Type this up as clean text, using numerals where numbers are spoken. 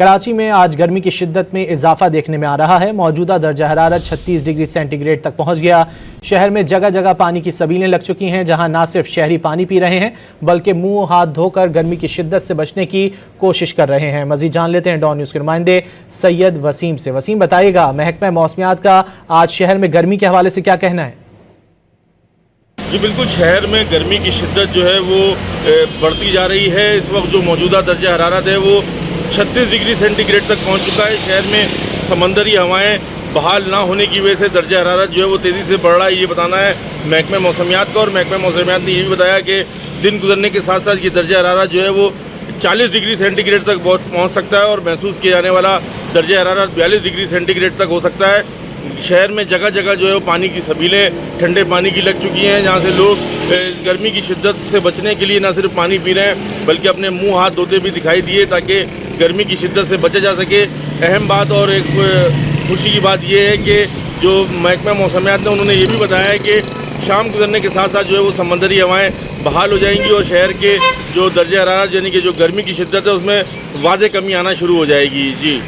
कराची में आज गर्मी की शिद्दत में इजाफा देखने में आ रहा है। मौजूदा दर्जा हरारत 36 डिग्री सेंटीग्रेड तक पहुंच गया। शहर में जगह जगह पानी की सबीलें लग चुकी हैं, जहां ना सिर्फ शहरी पानी पी रहे हैं बल्कि मुंह हाथ धोकर गर्मी की शिद्दत से बचने की कोशिश कर रहे हैं। मजीद जान लेते हैं डॉन न्यूज़ के नुमाइंदे सैयद वसीम से। वसीम, बताइएगा महकमा मौसमियात का आज शहर में गर्मी के हवाले से क्या कहना है? जी बिल्कुल, शहर में गर्मी की शिद्दत जो है वो बढ़ती जा रही है। इस वक्त जो मौजूदा दर्जा हरारत है वो 36 डिग्री सेंटीग्रेड तक पहुंच चुका है। शहर में समंदरी हवाएं बहाल ना होने की वजह से दर्जा हरारत जो है वो तेज़ी से बढ़ रहा है, ये बताना है महकमा मौसमियात का। और महकमा मौसमियात ने ये भी बताया कि दिन गुजरने के साथ साथ ये दर्जा हरारत जो है वो 40 डिग्री सेंटीग्रेड तक पहुँच सकता है और महसूस किया जाने वाला दर्जा हरारत 42 डिग्री सेंटीग्रेड तक हो सकता है। शहर में जगह जगह जो है वो पानी की सबीलें ठंडे पानी की लग चुकी हैं, जहाँ से लोग गर्मी की शिद्दत से बचने के लिए न सिर्फ पानी पी रहे हैं बल्कि अपने मुंह हाथ धोते भी दिखाई दिए ताकि गर्मी की शिद्दत से बचा जा सके। अहम बात और एक खुशी की बात यह है कि जो महकमा मौसमियात ने उन्होंने ये भी बताया है कि शाम गुजरने के साथ साथ जो है वो समंदरी हवाएं बहाल हो जाएंगी और शहर के जो दर्जा हरारत यानी कि जो गर्मी की शिद्दत है उसमें वाज़ेह कमी आना शुरू हो जाएगी। जी।